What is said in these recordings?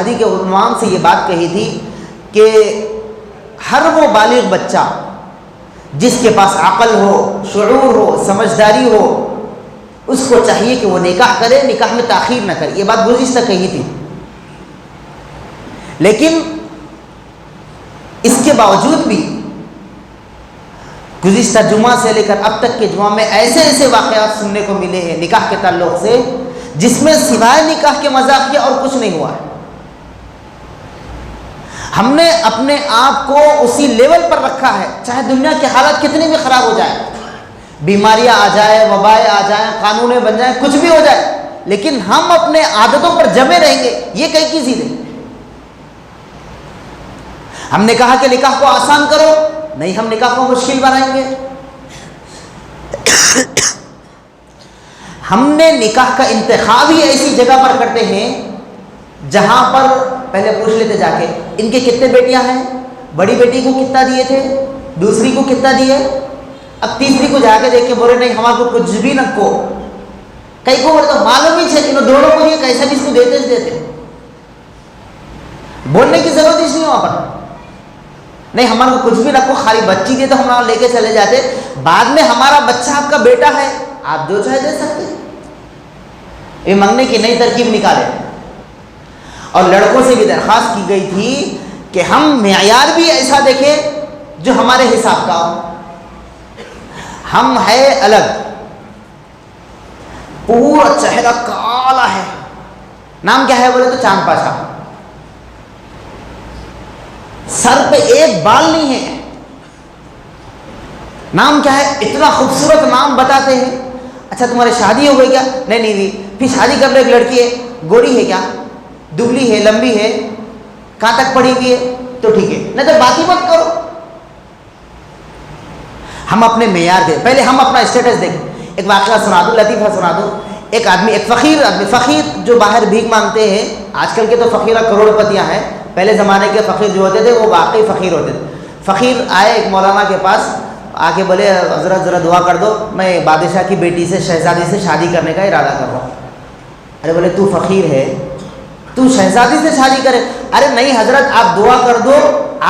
شادی کے عنوان سے یہ بات کہی تھی کہ ہر وہ بالغ بچہ جس کے پاس عقل ہو، شعور ہو، سمجھداری ہو، اس کو چاہیے کہ وہ نکاح کرے، نکاح میں تاخیر نہ کرے. یہ بات گزشتہ کہی تھی. لیکن اس کے باوجود بھی گزشتہ جمعہ سے لے کر اب تک کے جمعہ میں ایسے ایسے واقعات سننے کو ملے ہیں نکاح کے تعلق سے جس میں سوائے نکاح کے مذاق کیا اور کچھ نہیں ہوا ہے. ہم نے اپنے آپ کو اسی لیول پر رکھا ہے، چاہے دنیا کے حالات کتنی بھی خراب ہو جائیں، بیماریاں آ جائیں، وبائیں آ جائیں، قانونیں بن جائیں، کچھ بھی ہو جائے، لیکن ہم اپنے عادتوں پر جمے رہیں گے. یہ کئی کی چیز ہے. ہم نے کہا کہ نکاح کو آسان کرو، نہیں، ہم نکاح کو مشکل بنائیں گے. ہم نے نکاح کا انتخاب ہی ایسی جگہ پر کرتے ہیں جہاں پر پہلے پوچھ لیتے جا کے ان کے کتنے بیٹیاں ہیں، بڑی بیٹی کو کتنا دیے تھے، دوسری کو کتنا دیے، اب تیسری کو جا کے دیکھ کے بولے نہیں ہمارے کو کچھ بھی نہ کو. کئی کو بولے تو معلوم ہی ہے کہ دونوں کو یہ کیسا بھی اس کو دیتے بولنے کی ضرورت ہی نہیں وہاں پر. نہیں ہمارے کو کچھ بھی رکھو، خالی بچی دے تو ہم لے کے چلے جاتے. بعد میں ہمارا بچہ آپ کا بیٹا ہے، آپ جو چاہے دے سکتے. یہ مانگنے کی نئی ترکیب نکالے. اور لڑکوں سے بھی درخواست کی گئی تھی کہ ہم معیار بھی ایسا دیکھیں جو ہمارے حساب کا ہو. ہم ہے الگ، پورا چہرہ کالا ہے، نام کیا ہے بولے تو چاند پاشا، سر پہ ایک بال نہیں ہے، نام کیا ہے، اتنا خوبصورت نام بتاتے ہیں. اچھا تمہاری شادی ہو گئی کیا؟ نہیں. پھر شادی کر لو، ایک لڑکی ہے، گوری ہے کیا، دبلی ہے، لمبی ہے، کہاں تک پڑھی ہوئی ہے، تو ٹھیک ہے، نہیں تو بات ہی مت کرو. ہم اپنے معیار دیں، پہلے ہم اپنا اسٹیٹس دیکھیں. ایک واقعہ سنا دوں، لطیفہ سنا دوں. ایک آدمی، ایک فقیر جو باہر بھیک مانگتے ہیں. آج کل کے تو فقیرہ کروڑ پتیاں ہیں، پہلے زمانے کے فقیر جو ہوتے تھے وہ واقعی فقیر ہوتے تھے. فقیر آئے ایک مولانا کے پاس، آ کے بولے حضرت ذرا دعا کر دو، میں بادشاہ کی بیٹی سے، شہزادی سے شادی کرنے کا ارادہ کر رہا ہوں. ارے بولے تو فقیر ہے، تو شہزادی سے شادی کرے؟ ارے نہیں حضرت آپ دعا کر دو،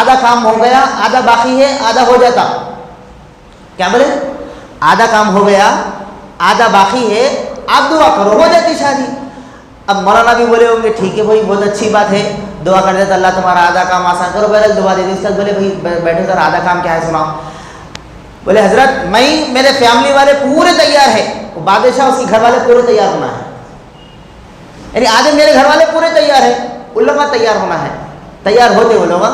آدھا کام ہو گیا، آدھا باقی ہے، آدھا ہو جاتا. کیا بولے؟ آدھا کام ہو گیا، آدھا باقی ہے، آپ دعا کرو، ہو جاتی شادی. اب مولانا بھی بولے ہوں گے ٹھیک ہے بھائی بہت اچھی بات ہے، دعا کر دیتا اللہ تمہارا آدھا کام آسان کرو. پہلے دعا دے دی. اس کا بولے بھائی بیٹھو سر، آدھا کام کیا ہے سناؤ. بولے حضرت میں میرے فیملی والے پورے تیار ہیں، بادشاہ اس کے گھر والے پورے تیار ہونا ہے، یعنی آدھے میرے گھر والے پورے تیار ہیں، ان لوگوں کا تیار ہونا ہے. تیار ہوتے وہ لوگ،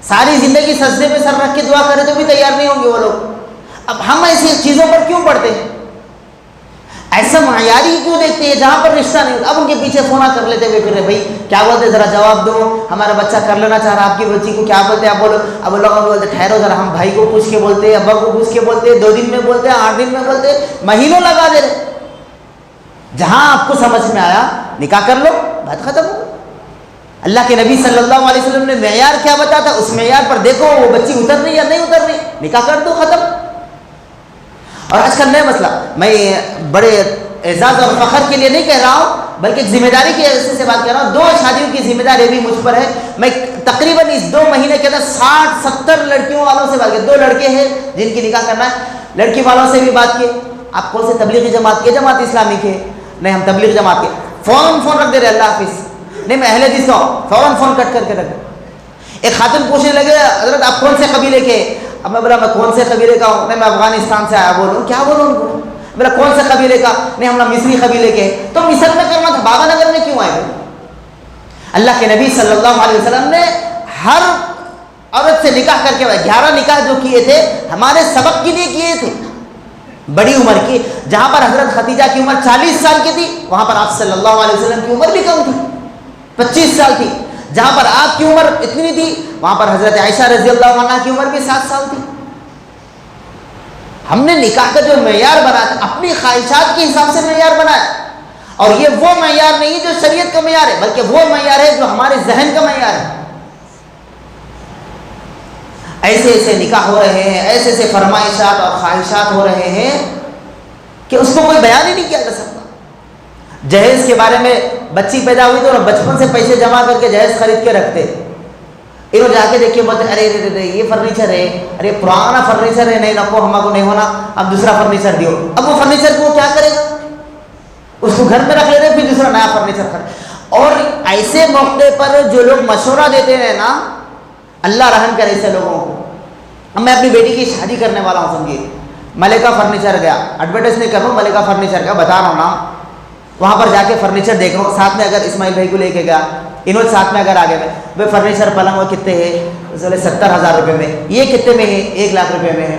ساری زندگی سجدے پہ سر رکھ کے دعا کرے تو بھی تیار نہیں ہوں گے وہ لوگ. اب ہم ایسی چیزوں پر کیوں پڑتے ہیں؟ ایسا معیاری کیوں دیکھتے ہیں جہاں پر رشتہ نہیں ہوتا؟ اب ان کے پیچھے فونا کر لیتے ہوئے پھر رہے، بھائی کیا بولتے ذرا جواب دو، ہمارا بچہ کر لینا چاہ رہا، آپ کی بچی کو کیا بولتے آپ بولو. اب لوگ بولتے ٹھہرو ذرا، ہم بھائی کو پوچھ کے بولتے ہیں، ابا کو پوچھ کے بولتے ہیں، 2 دن میں بولتے ہیں، 8 دن میں بولتے ہیں، مہینوں لگا دے رہے. جہاں آپ کو سمجھ میں آیا نکاح کر لو، بات ختم ہو. اللہ کے نبی صلی اللہ علیہ وسلم نے معیار کیا بتایا تھا، اس معیار پر دیکھو وہ بچی اتر رہی یا نہیں اتر رہی، نکاح کر دو، ختم. اور آج کل نیا مسئلہ، میں بڑے اعزاز اور فخر کے لیے نہیں کہہ رہا ہوں بلکہ ذمہ داری کی حیثیت سے بات کر رہا ہوں. 2 شادیوں کی ذمہ داری بھی مجھ پر ہے. میں تقریباً اس 2 مہینے کے اندر 60-70 لڑکیوں والوں سے بات کی. 2 لڑکے ہیں جن کی نکاح کرنا ہے، لڑکی والوں سے بھی بات کی. آپ کون سے تبلیغی جماعت کے؟ جماعت اسلامی کے. نہیں ہم تبلیغ جماعت کے. فون رکھ دے رہے، اللہ حافظ. نہیں میں اہل حدیث کا ہوں، فوراً فون کٹ کر کے رکھ دے. ایک خاتون پوچھنے لگے حضرت آپ کون سے قبیلے کے؟ اب میں بولا میں کون سے قبیلے کا ہوں؟ نہیں میں افغانستان سے آیا. بولوں کیا بولوں ان کو؟ بولا کون سے قبیلے کا؟ نہیں ہم مصری قبیلے کے. تو مصر میں کرنا تھا، بابا نگر میں کیوں آئے؟ اللہ کے نبی صلی اللہ علیہ وسلم نے ہر عورت سے نکاح کر کے 11 نکاح جو کیے تھے ہمارے سبق کے لیے کیے تھے. بڑی عمر کی، جہاں پر حضرت خدیجہ کی عمر 40 سال کی تھی وہاں پر آپ صلی اللہ علیہ وسلم کی عمر بھی کم تھی، 25 سال تھی. جہاں پر آپ کی عمر اتنی تھی وہاں پر حضرت عائشہ رضی اللہ عنہا کی عمر بھی 7 سال تھی. ہم نے نکاح کا جو معیار بنایا اپنی خواہشات کے حساب سے معیار بنایا، اور یہ وہ معیار نہیں جو شریعت کا معیار ہے بلکہ وہ معیار ہے جو ہمارے ذہن کا معیار ہے. ایسے ایسے نکاح ہو رہے ہیں، ایسے ایسے فرمائشات اور خواہشات ہو رہے ہیں کہ اس کو کوئی بیان ہی نہیں کیا جا سکتا. جہیز کے بارے میں بچی پیدا ہوئی تو بچپن سے پیسے جمع کر کے جہیز خرید کے رکھتے، انہوں جا کے دیکھیے بولتے ارے ارے یہ فرنیچر ہے، ارے پرانا فرنیچر ہے، نہیں نکو ہم کو نہیں ہونا، اب دوسرا فرنیچر دیو۔ اب وہ فرنیچر کو کیا کرے گا؟ اس کو گھر میں رکھ لے رہے، پھر دوسرا نیا فرنیچر خرید۔ اور ایسے موقع پر جو لوگ مشورہ دیتے ہیں نا، اللہ رحم کرے ایسے لوگوں کو۔ اب میں اپنی بیٹی کی شادی کرنے والا ہوں، سمجھیے ملکہ فرنیچر گیا، ایڈورٹائز نہیں کر رہا ہوں، ملکہ فرنیچر کا بتا رہا ہوں نام، وہاں پر جا کے فرنیچر دیکھ رہا ہوں، ساتھ میں اگر اسماعیل بھائی کو لے کے گیا، انہوں ساتھ میں اگر آگے میں بھائی فرنیچر پلنگ وہ کتنے ہے؟ بولے 70,000 روپے میں۔ یہ کتنے میں ہے؟ 1,00,000 روپے میں ہے۔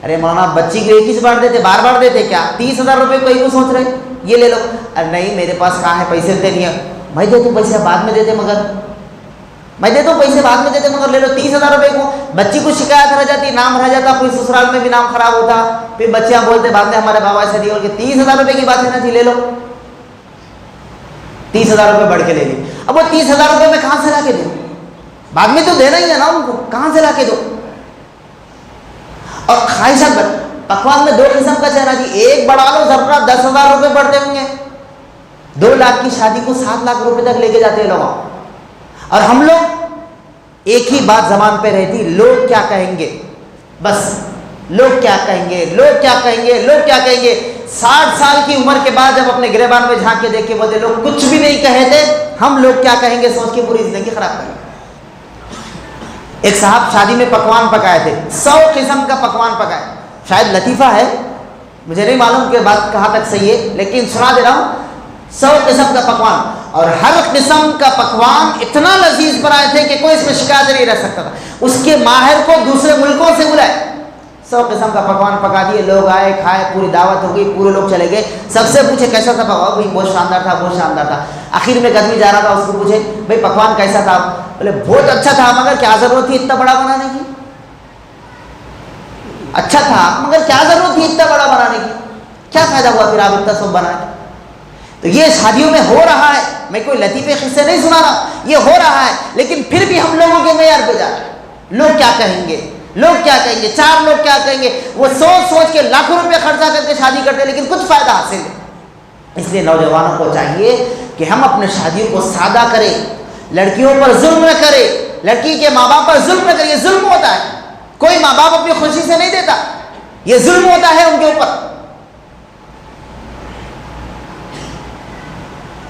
ارے مولانا بچی کو ایک ہی بار دیتے، بار بار دیتے کیا؟ 30,000 روپے کو ایک سوچ رہے یہ لے لو۔ ارے نہیں میرے پاس کہاں ہے، پیسے دیتے نہیں ہیں۔ بھائی دے تو پیسے بعد میں دیتے، مگر میں دیتا ہوں پیسے بعد میں دیتے مگر لے لو 30,000 روپے کو۔ بچی کو شکایت رہ جاتی، نام رہ جاتا، کوئی سسرال میں بھی نام خراب ہوتا، پھر بچیاں بولتے بعد میں ہمارے بابا سے دیے کہ 30,000 روپے کی بات ہے نا جی لے لو، 30,000 روپے بڑھ کے لے لی۔ اب وہ 30,000 روپے میں کہاں سے لا کے دوں؟ بعد میں تو دینا ہی ہے نا ان کو، کہاں سے لا کے دو؟ اور خواہشات پکوان میں 2 قسم کا چہرہ جی، ایک بڑھا لو ذرا 10,000 روپے بڑھتے ہوں گے، 2 لاکھ کی شادی کو 7 لاکھ روپے تک لے کے جاتے ہیں لوگ۔ اور ہم لوگ ایک ہی بات زبان پہ رہتی، لوگ کیا کہیں گے، بس لوگ کیا کہیں گے، لوگ کیا کہیں گے، لوگ کیا کہیں گے۔ 60 سال کی عمر کے بعد جب اپنے گریبان میں جھانک کے دیکھ کے بولتے لوگ کچھ بھی نہیں کہے تھے، ہم لوگ کیا کہیں گے سوچ کے پوری زندگی خراب کر۔ ایک صاحب شادی میں پکوان پکائے تھے، 100 قسم کا پکوان پکائے، شاید لطیفہ ہے، مجھے نہیں معلوم کہ بات کہاں تک صحیح ہے، لیکن سنا دے رہا ہوں، 100 قسم کا پکوان، اور ہر قسم کا پکوان اتنا لذیذ بنائے تھے کہ کوئی اس میں شکایت نہیں رہ سکتا تھا۔ اس کے ماہر کو دوسرے ملکوں سے بلائے، 100 قسم کا پکوان پکا دیے، لوگ آئے کھائے، پوری دعوت ہو گئی، پورے لوگ چلے گئے، سب سے پوچھے کیسا تھا پکوان؟ بھائی بہت شاندار تھا، بہت شاندار تھا۔ آخر میں ایک آدمی جا رہا تھا، اس کو پوچھے بھائی پکوان کیسا تھا؟ بولے بہت اچھا تھا، مگر کیا ضرورت تھی اتنا بڑا بنانے کی؟ اچھا تھا مگر کیا ضرورت تھی اتنا بڑا بنانے کی؟ کیا فائدہ ہوا پھر آپ اتنا سب بنائے؟ تو یہ شادیوں میں ہو رہا ہے، میں کوئی لطیفے قصے نہیں سنا رہا، یہ ہو رہا ہے، لیکن پھر بھی ہم لوگوں کے معیار پہ جا رہے ہیں، لوگ کیا کہیں گے، لوگ کیا کہیں گے، 4 لوگ کیا کہیں گے، وہ سوچ سوچ کے لاکھوں روپے خرچہ کر کے شادی کرتے ہیں، لیکن کچھ فائدہ حاصل ہے۔ اس لیے نوجوانوں کو چاہیے کہ ہم اپنے شادیوں کو سادہ کریں، لڑکیوں پر ظلم نہ کریں، لڑکی کے ماں باپ پر ظلم نہ کریں، یہ ظلم ہوتا ہے، کوئی ماں باپ اپنی خوشی سے نہیں دیتا، یہ ظلم ہوتا ہے ان کے اوپر۔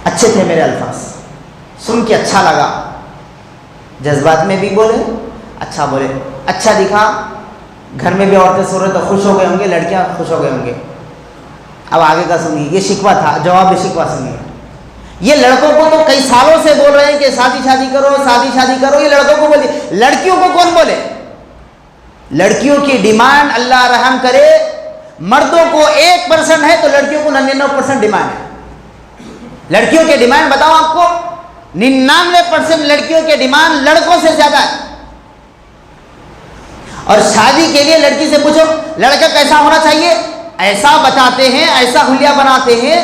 اچھے تھے میرے الفاظ، سن کے اچھا لگا، جذبات میں بھی بولے، اچھا بولے، اچھا دکھا، گھر میں بھی عورتیں سن رہے تو خوش ہو گئے ہوں گے، لڑکیاں خوش ہو گئے ہوں گے۔ اب آگے کا سنیے، یہ شکوہ تھا، جواب شکوہ سنیے۔ یہ لڑکوں کو تو کئی سالوں سے بول رہے ہیں کہ شادی کرو، شادی کرو، یہ لڑکوں کو بولے، لڑکیوں کو کون بولے؟ لڑکیوں کی ڈیمانڈ اللہ رحم کرے، مردوں کو 1% ہے تو لڑکیوں کو 99% ڈیمانڈ ہے۔ لڑکیوں کے ڈیمانڈ بتاؤ آپ کو، 99% لڑکیوں کے ڈیمانڈ لڑکوں سے زیادہ ہے۔ اور شادی کے لیے لڑکی سے پوچھو لڑکا کیسا ہونا چاہیے، ایسا بتاتے ہیں، ایسا حلیہ بناتے ہیں،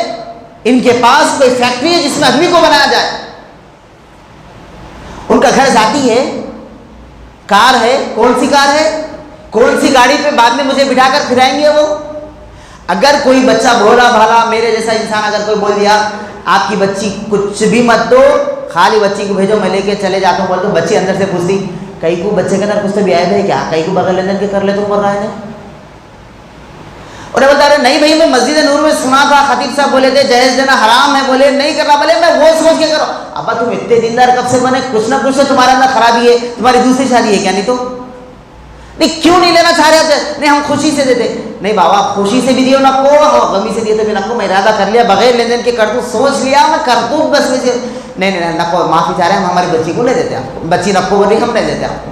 ان کے پاس کوئی فیکٹری ہے جس میں آدمی کو بنایا جائے۔ ان کا گھر ذاتی ہے، کار ہے، کون سی کار ہے، کون سی گاڑی پہ بعد میں مجھے بٹھا کر پھرائیں گے وہ؟ اگر کوئی بچہ بھولا بھالا میرے جیسا انسان اگر کوئی بول دیا آپ کی بچی کچھ بھی مت دو، خالی بچی کو بھیجو میں لے کے چلے جاتا ہوں، بول دو، بچی اندر سے پوچھتی کہیں کو بچے کے اندر کچھ تو بھی آئے تھے کیا، کہیں کو بغل لندن کے کر لے تم بول رہا ہے۔ اور بولتا رہے نہیں بھائی میں مسجد نور میں سنا تھا خطیب صاحب بولے تھے جہیز دینا حرام ہے، بولے نہیں کرنا، بولے میں وہ سوچ کے کرو۔ ابا تم اتنے دیندار کب سے بنے، کچھ نہ کچھ تو تمہارے اندر خرابی ہے، تمہاری دوسری شادی ہے کیا؟ نہیں تو نہیں کیوں نہیں لینا چاہ رہے تھے؟ نہیں ہم خوشی سے دیتے، نہیں بابا خوشی سے بھی دیو نہ کو، غمی سے دیے تو بھی نہ کو، میں ارادہ کر لیا بغیر لین دین کے کر دوں، سوچ لیا میں کر دوں بس میں سے، نہیں نہ کو، معافی چاہ رہے ہیں ہم ہماری بچی کو لے دیتے آپ کو، بچی نہ کو بولی ہم نہیں دیتے آپ کو۔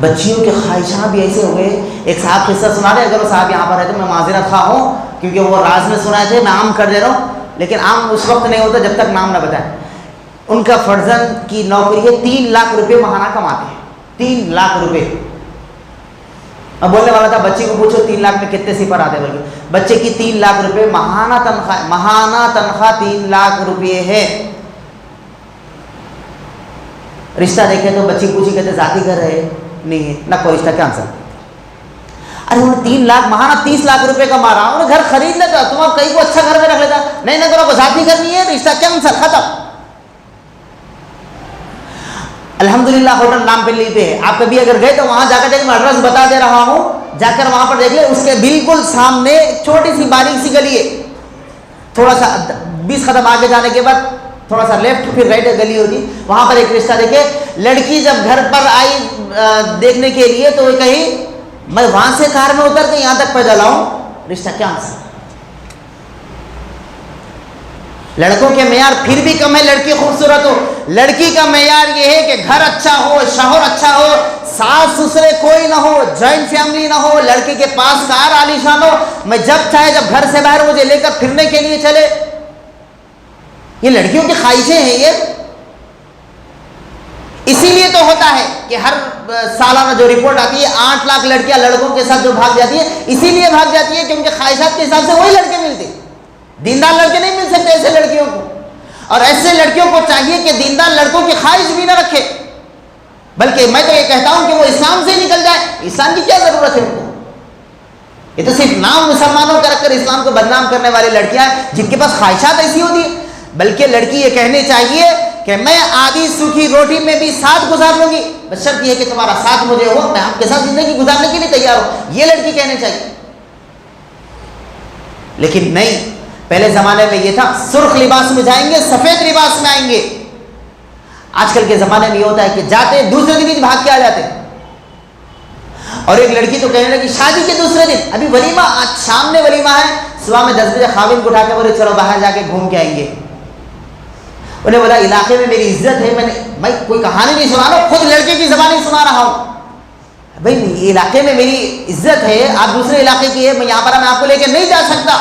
بچیوں کے خواہشات بھی ایسے ہو گئے۔ ایک صاحب قصہ سنا رہے، اگر وہ صاحب یہاں پر ہے تو میں معذرت خواہ ہوں کیونکہ وہ راز میں سنائے تھے، میں عام کر دے رہا ہوں، لیکن عام اس وقت نہیں ہوتا جب تک نام نہ بتائیں۔ ان کا فرزند کی نوکری ہے، 3 لاکھ روپے ماہانہ کماتے ہیں، 3 لاکھ روپے۔ اب بولنے والا تھا بچے کو پوچھو 3 لاکھ میں کتنے صفر آتے، بلکہ بچے کی 3 لاکھ روپے ماہانہ تنخواہ 3 لاکھ روپے ہے۔ رشتہ دیکھے تو بچی پوچھی کہتے ذاتی گھر ہے نہیں ہے، نہ کوئی رشتہ کینسل۔ ارے انہوں نے 3 لاکھ ماہانہ 30 لاکھ روپے کا مارا, انہوں نے گھر خرید لیتا, تمہیں کہیں کو اچھا گھر میں رکھ لیتا, نہیں نہ کرو, ذاتی کرنی ہے, رشتہ کینسل, ختم. الحمدللہ ہوٹل نام پلی پہ ہے, آپ کبھی اگر گئے تو وہاں جا کر دیکھیں, میں ایڈریس بتا دے رہا ہوں, جا کر وہاں پر دیکھ لیں. اس کے بالکل سامنے ایک چھوٹی سی باریک سی گلی ہے, تھوڑا سا 20 قدم آگے جانے کے بعد تھوڑا سا لیفٹ پھر رائٹ گلی ہوتی, وہاں پر ایک رشتہ دیکھے. لڑکی جب گھر پر آئی دیکھنے کے لیے تو وہ کہی میں وہاں سے کار میں اتر کے یہاں تک پیدل آؤں, رشتہ کیا مسئلہ. لڑکوں کے معیار پھر بھی کم ہے, لڑکی خوبصورت ہو. لڑکی کا معیار یہ ہے کہ گھر اچھا ہو, شوہر اچھا ہو, ساس سسرے کوئی نہ ہو, جوائنٹ فیملی نہ ہو, لڑکی کے پاس کار عالیشان ہو, میں جب چاہے جب گھر سے باہر مجھے لے کر پھرنے کے لیے چلے. یہ لڑکیوں کی خواہشیں ہیں یہ. اسی لیے تو ہوتا ہے کہ ہر سالانہ جو رپورٹ آتی ہے 8 لاکھ لڑکیاں لڑکوں کے ساتھ جو بھاگ جاتی ہیں, اسی لیے بھاگ جاتی ہیں کہ ان کے خواہشات کے حساب سے وہی لڑکے ملتے. دیندار لڑکے نہیں مل سکتے ایسے لڑکیوں کو. اور ایسے لڑکیوں کو چاہیے کہ دیندار لڑکوں کی خواہش بھی نہ رکھے, بلکہ میں تو یہ کہتا ہوں کہ وہ اسلام سے نکل جائے. اسلام کی کیا ضرورت ہے ان کو؟ یہ تو صرف نام مسلمانوں کا رکھ کر اسلام کو بدنام کرنے والی لڑکیاں ہیں جن کے پاس خواہشات ایسی ہوتی ہیں. بلکہ لڑکی یہ کہنے چاہیے کہ میں آدھی سوکھی روٹی میں بھی ساتھ گزار لوں گی, بس شرط یہ ہے کہ تمہارا ساتھ مجھے ہو, میں آپ کے ساتھ زندگی گزارنے کے لیے تیار ہوں. یہ لڑکی کہنے چاہیے. لیکن نہیں, پہلے زمانے میں یہ تھا سرخ لباس میں جائیں گے, سفید لباس میں آئیں گے. آج کل کے زمانے میں یہ ہوتا ہے کہ جاتے دوسرے دن ہی بھاگ کے آ جاتے. اور ایک لڑکی تو کہنے لگی شادی کے دوسرے دن, ابھی ولیمہ, آج شام میں ولیمہ ہے, صبح میں 10 بجے خاوند کو اٹھا کے بولے چلو باہر جا کے گھوم کے آئیں گے. انہیں بولا علاقے میں میری عزت ہے, میں کوئی کہانی نہیں سنا رہا ہوں, خود لڑکے کی زبان ہی سنا رہا ہوں. بھائی علاقے میں میری عزت ہے, آپ دوسرے علاقے کی ہے, میں یہاں پر میں آپ کو لے کے نہیں جا سکتا.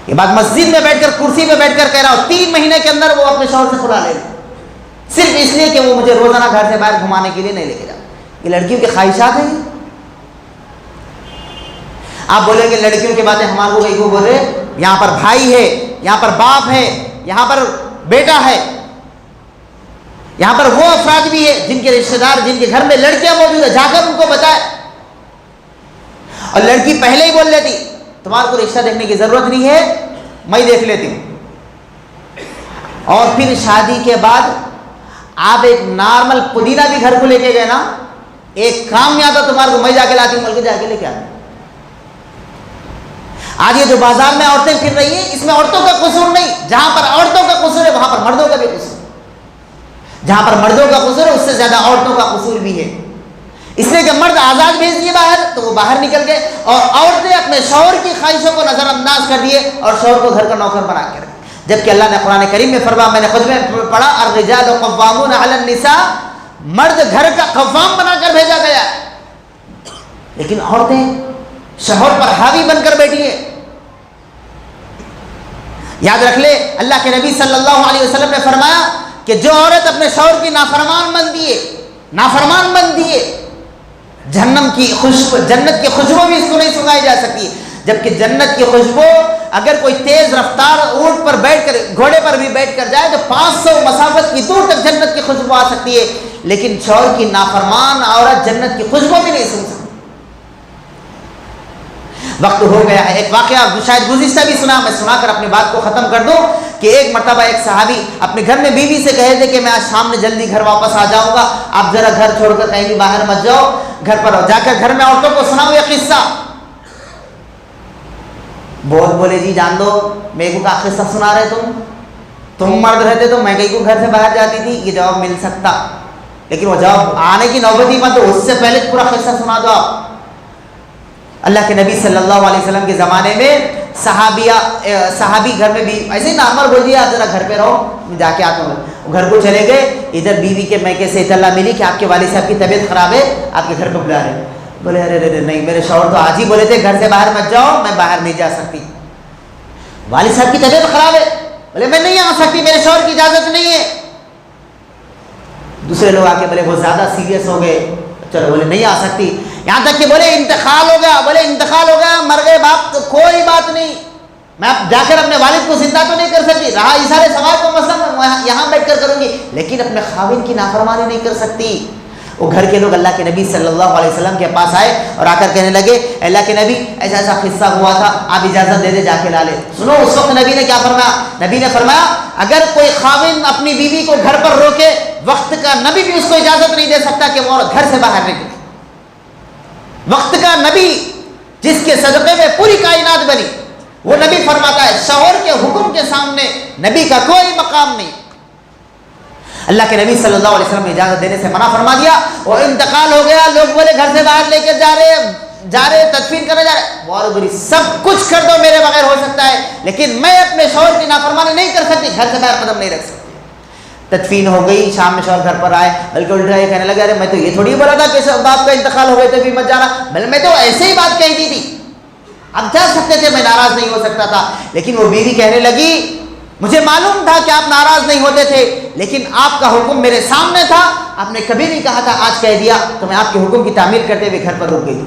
یہ بات مسجد میں بیٹھ کر کرسی پہ بیٹھ کر کہہ رہا ہوں. 3 مہینے کے اندر وہ اپنے شوہر سے کھلا لے لیں, صرف اس لیے کہ وہ مجھے روزانہ گھر سے باہر گھمانے کے لیے نہیں لے کے جا. یہ لڑکیوں کی خواہشات ہیں. آپ بولیں گے لڑکیوں کی باتیں ہمارے کو کہیں کو بول رہے, یہاں پر بھائی ہے, یہاں پر باپ ہے, یہاں پر بیٹا ہے, یہاں پر وہ افراد بھی ہے جن کے رشتہ دار, جن کے گھر میں لڑکیاں موجود ہیں, جا کر ان کو بتائے. اور لڑکی پہلے ہی بول لیتی تمہارے کو رشتہ دیکھنے کی ضرورت نہیں ہے, میں دیکھ لیتی ہوں. اور پھر شادی کے بعد آپ ایک نارمل پودینہ بھی گھر کو لے کے گئے نا, ایک کام نہیں آتا تمہارے کو, میں جا کے لاتی ہوں, بلکہ جا کے لے کے آتی ہوں. آج یہ جو بازار میں عورتیں پھر رہی ہیں, اس میں عورتوں کا قصور نہیں. جہاں پر عورتوں کا قصور ہے وہاں پر مردوں کا بھی قصور. جہاں پر مردوں کا قصور ہے اس سے زیادہ عورتوں کا قصور بھی ہے. اس لیے کہ مرد آزاد بھیج دیے باہر تو وہ باہر نکل گئے, اور عورتیں اپنے شوہر کی خواہشوں کو نظر انداز کر دیے اور شوہر کو گھر کا نوکر بنا کے رکھے. جبکہ اللہ نے قرآن کریم میں فرمایا, میں نے خود میں پڑھا, الرجال قوامون علی النساء, مرد گھر کا قوام بنا کر بھیجا گیا, لیکن عورتیں شوہر پر حاوی بن کر بیٹھی ہیں. یاد رکھ لے, اللہ کے نبی صلی اللہ علیہ وسلم نے فرمایا کہ جو عورت اپنے شوہر کی نافرمان بندی ہے, جہنم کی خوشبو, جنت کی خوشبو بھی اس کو نہیں سنائی جا سکتی. جبکہ جنت کی خوشبو اگر کوئی تیز رفتار اونٹ پر بیٹھ کر, گھوڑے پر بھی بیٹھ کر جائے تو 500 مسافت کی دور تک جنت کی خوشبو آ سکتی ہے, لیکن شوہر کی نافرمان عورت جنت کی خوشبو بھی نہیں سن سکتی. وقت ہو گیا ہے. ایک واقعہ شاید گزشتہ بھی سنا, میں سنا کر اپنی بات کو ختم کر دوں کہ ایک مرتبہ ایک صحابی اپنے گھر میں بیوی سے کہے تھے کہ میں آج شام میں جلدی گھر واپس آ جاؤں گا, آپ ذرا گھر چھوڑ کر کہیں بھی باہر مت جاؤ, گھر پر رہو. جا کر گھر میں عورتوں کو سناؤ یہ قصہ. بہت بولے جی جان دو, میرے کو کیا قصہ سنا رہے تم مرد رہتے تو میں کہیں کو گھر سے باہر جاتی تھی. یہ جواب مل سکتا, لیکن وہ جواب آنے کی نوبت ہی مت, اس سے پہلے پورا قصہ سنا دو آپ. اللہ کے نبی صلی اللہ علیہ وسلم کے زمانے میں صحابی گھر میں بھی ایسے ہی نارمل بول دیا, آپ ذرا گھر پہ رہو, میں جا کے آتا ہوں. گھر کو چلے گئے, ادھر بیوی کے میکے سے اطلاع ملی کہ آپ کے والد صاحب کی طبیعت خراب ہے, آپ کے گھر پہ بلا رہے. بولے ارے نہیں, میرے شوہر تو آج ہی بولے تھے گھر سے باہر مت جاؤ, میں باہر نہیں جا سکتی. والد صاحب کی طبیعت خراب ہے, بولے میں نہیں آ سکتی, میرے شوہر کی اجازت نہیں ہے. دوسرے لوگ آ کے بولے بہت زیادہ سیریس ہو گئے, چلو بولے نہیں آ سکتی. یہاں تک کہ بولے انتقال ہو گیا, بولے انتقال ہو گیا, مر گئے باپ تو کوئی بات نہیں, میں اب جا کر اپنے والد کو زندہ تو نہیں کر سکتی, رہا اس سارے سوال کو مسئلہ میں یہاں بیٹھ کر کروں گی, لیکن اپنے خاوند کی نافرمانی نہیں کر سکتی. وہ گھر کے لوگ اللہ کے نبی صلی اللہ علیہ وسلم کے پاس آئے اور آ کر کہنے لگے اللہ کے نبی ایسا ایسا قصہ ہوا تھا, آپ اجازت دے دے جا کے لا لے. سنو اس وقت نبی نے کیا فرمایا, نبی نے فرمایا اگر کوئی خاوند اپنی بیوی کو گھر پر روکے, وقت کا نبی بھی اس کو اجازت نہیں دے سکتا کہ وہ عورت گھر سے باہر نکلے. وقت کا نبی جس کے صدقے میں پوری کائنات بنی, وہ نبی فرماتا ہے شوہر کے حکم کے سامنے نبی کا کوئی مقام نہیں. اللہ کے نبی صلی اللہ علیہ وسلم نے اجازت دینے سے منع فرما دیا, اور انتقال ہو گیا, لوگ بولے گھر سے باہر لے کے جا رہے تدفین کرنے جا رہے, بہت بری, سب کچھ کر دو میرے بغیر ہو سکتا ہے, لیکن میں اپنے شوہر کی نافرمانی نہیں کر سکتی, گھر سے باہر قدم نہیں رکھ سکتی. تدفین ہو گئی, شام میں شوہر گھر پر آئے, بلکہ الٹا یہ کہنے لگا ارے میں تو یہ تھوڑی بولا تھا کہ باپ کا انتقال ہو گئے تو بھی مت جانا, بلکہ میں تو ایسے ہی بات کہی دی تھی, اب جا سکتے تھے, میں ناراض نہیں ہو سکتا تھا. لیکن وہ بیوی کہنے لگی مجھے معلوم تھا کہ آپ ناراض نہیں ہوتے تھے, لیکن آپ کا حکم میرے سامنے تھا, آپ نے کبھی نہیں کہا تھا, آج کہہ دیا تو میں آپ کے حکم کی تعمیل کرتے ہوئے گھر پر رک گئی.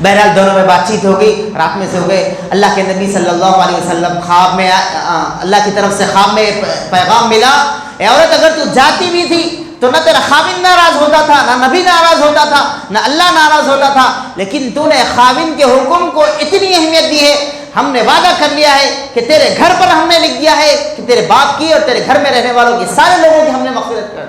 بہرحال دونوں میں بات چیت ہو گئی, رات میں سے ہو گئے. اللہ کے نبی صلی اللہ علیہ وسلم خواب میں, اللہ کی طرف سے خواب میں پیغام ملا, اے عورت اگر تو جاتی بھی تھی تو نہ تیرا خاوند ناراض ہوتا تھا, نہ نبی ناراض ہوتا تھا, نہ اللہ ناراض ہوتا تھا, لیکن تو نے خاوند کے حکم کو اتنی اہمیت دی ہے. ہم نے وعدہ کر لیا ہے کہ تیرے گھر پر ہم نے لکھ دیا ہے کہ تیرے باپ کی اور تیرے گھر میں رہنے والوں کی سارے لوگوں کی ہم نے مغفرت کر.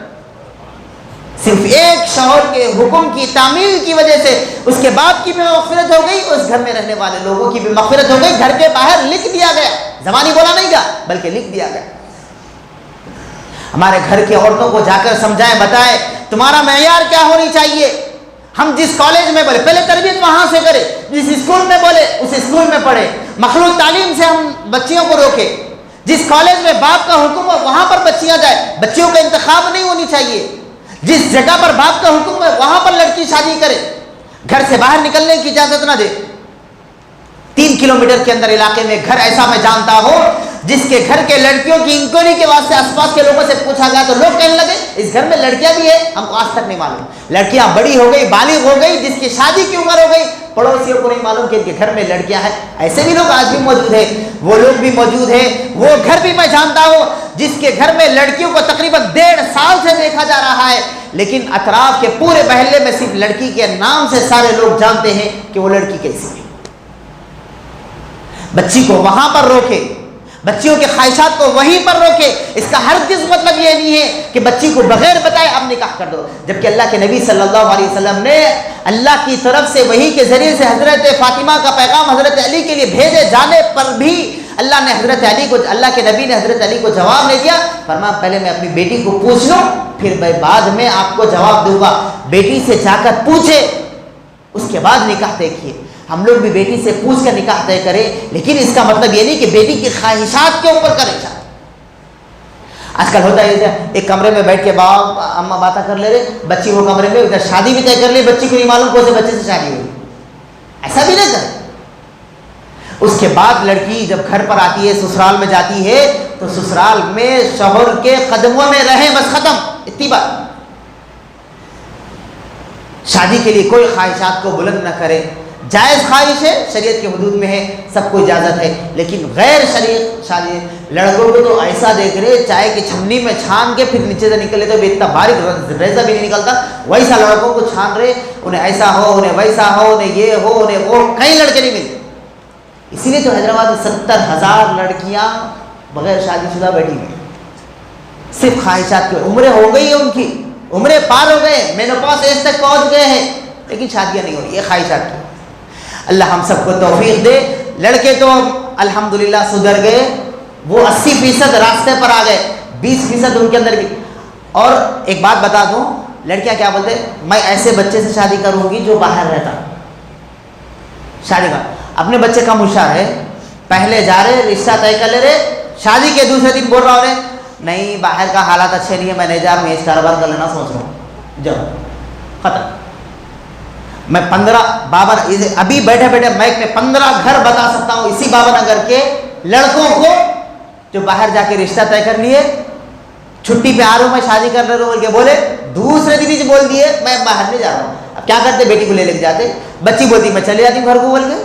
صرف ایک شوہر کے حکم کی تعمیل کی وجہ سے اس کے باپ کی بھی مغفرت ہو گئی, اس گھر میں رہنے والے لوگوں کی بھی مغفرت ہو گئی. گھر کے باہر لکھ دیا گیا, زبانی بولا نہیں گیا بلکہ لکھ دیا گیا. ہمارے گھر کی عورتوں کو جا کر سمجھائیں, بتائیں تمہارا معیار کیا ہونی چاہیے. ہم جس کالج میں بولے پہلے تربیت وہاں سے کرے, جس اسکول میں بولے اس اسکول میں پڑھے, مخلوط تعلیم سے ہم بچیوں کو روکے. جس کالج میں باپ کا حکم ہو وہاں پر بچیاں جائیں, بچیوں کا انتخاب نہیں ہونی چاہیے. جس جگہ پر باپ کا حکم ہے وہاں پر لڑکی شادی کرے, گھر سے باہر نکلنے کی اجازت نہ دے. 3 کلومیٹر کے اندر علاقے میں گھر ایسا میں جانتا ہوں جس کے گھر کے لڑکیوں کی انکوائری کے واسطے آس پاس کے لوگوں سے پوچھا گیا تو لوگ کہنے لگے اس گھر میں لڑکیاں بھی ہیں, ہم کو آج تک نہیں معلوم. لڑکیاں بڑی ہو گئی, بالغ ہو گئی, جس کی شادی کی عمر ہو گئی, پڑوسیوں کو نہیں معلوم کہ ان کے گھر میں لڑکیاں ہیں. ایسے بھی لوگ آج بھی موجود ہیں, وہ لوگ بھی موجود ہیں. وہ گھر بھی میں جانتا ہوں جس کے گھر میں لڑکیوں کو تقریباً 1.5 سال سے دیکھا جا رہا ہے, لیکن اطراف کے پورے محلے میں صرف لڑکی کے نام سے سارے لوگ جانتے ہیں کہ وہ لڑکی کیسی ہے. بچی کو وہاں پر روکے, بچیوں کے خواہشات کو وہیں پر روکے. اس کا ہرگز مطلب یہ نہیں ہے کہ بچی کو بغیر بتائے اب نکاح کر دو, جبکہ اللہ کے نبی صلی اللہ علیہ وسلم نے اللہ کی طرف سے وحی کے ذریعے سے حضرت فاطمہ کا پیغام حضرت علی کے لیے بھیجے جانے پر بھی اللہ نے حضرت علی کو, اللہ کے نبی نے حضرت علی کو جواب نہیں دیا. فرمایا پہلے میں اپنی بیٹی کو پوچھ لوں پھر میں بعد میں آپ کو جواب دوں گا. بیٹی سے جا کر پوچھے, اس کے بعد نکاح طے کیے. ہم لوگ بھی بیٹی سے پوچھ کر نکاح طے کریں, لیکن اس کا مطلب یہ نہیں کہ بیٹی کی خواہشات کے اوپر کریں. آج کل ہوتا ہے ایک کمرے میں بیٹھ کے باپ اماں باتیں کر لے رہے, بچی وہ کمرے میں, ادھر شادی بھی طے کر لی, بچی کو نہیں معلوم کون سے بچے سے شادی ہوئی. ایسا بھی نہیں کرے. اس کے بعد لڑکی جب گھر پر آتی ہے, سسرال میں جاتی ہے, تو سسرال میں شوہر کے قدموں میں رہے, بس ختم, اتنی بات. شادی کے لیے کوئی خواہشات کو بلند نہ کرے. جائز خواہش ہے, شریعت کے حدود میں ہے, سب کو اجازت ہے, لیکن غیر شریعت شادی لڑکوں کو تو ایسا دیکھ رہے چائے کی چھنی میں چھان کے پھر نیچے سے نکلے تو اتنا باریک ریزہ بھی نہیں نکلتا, ویسا لڑکوں کو چھان رہے, انہیں ایسا ہو, انہیں ویسا ہو, انہیں یہ ہو, انہیں وہ, کئی لڑکے نہیں ملتے. اسی لیے تو حیدرآباد میں 70,000 لڑکیاں بغیر شادی شدہ بیٹھی ہوئی, صرف خواہشات کی. عمریں ہو گئی ہیں, ان کی عمریں پار ہو گئے, مینوپاز ایج تک پہنچ گئے ہیں, لیکن شادیاں نہیں ہو رہی. یہ خواہشات کی. اللہ ہم سب کو توفیق دے. لڑکے تو الحمدللہ سدھر گئے, وہ 80% راستے پر آ گئے, 20% ان کے اندر بھی. اور ایک بات بتا دوں, لڑکیاں کیا بولتے, میں ایسے بچے سے شادی کروں گی جو باہر رہتا. شادی کا اپنے بچے کا ہوشیار ہے, پہلے جا رہے رشتہ طے کر لے رہے, شادی کے دوسرے دن بول رہا ہو رہے نہیں باہر کا حالات اچھے نہیں ہے, میں نہیں جا رہا, میں اس کاروبار کر لینا سوچ رہا ہوں. جب ختم. میں 15 بابا ابھی بیٹھے بیٹھے مائک میں 15 گھر بتا سکتا ہوں اسی بابا نگر کے لڑکوں کو جو باہر جا کے رشتہ طے کر لیے, چھٹی پہ آ رہا ہوں, میں شادی کر رہا ہوں بول کے بولے, دوسرے دن ہی بول دیے میں باہر نہیں جا رہا ہوں. اب کیا کرتے, بیٹی کو لے کے جاتے, بچی بولتی میں چلے جاتی ہوں گھر کو, بول کے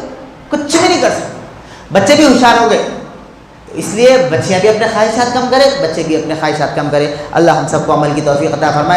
کچھ بھی نہیں کر سکتے. بچے بھی ہوشیار ہو گئے. اس لیے بچیاں بھی اپنے خواہشات کم کرے, بچے بھی اپنے خواہشات کم کرے. اللہ ہم سب کو عمل کی توفیق عطا فرمائے.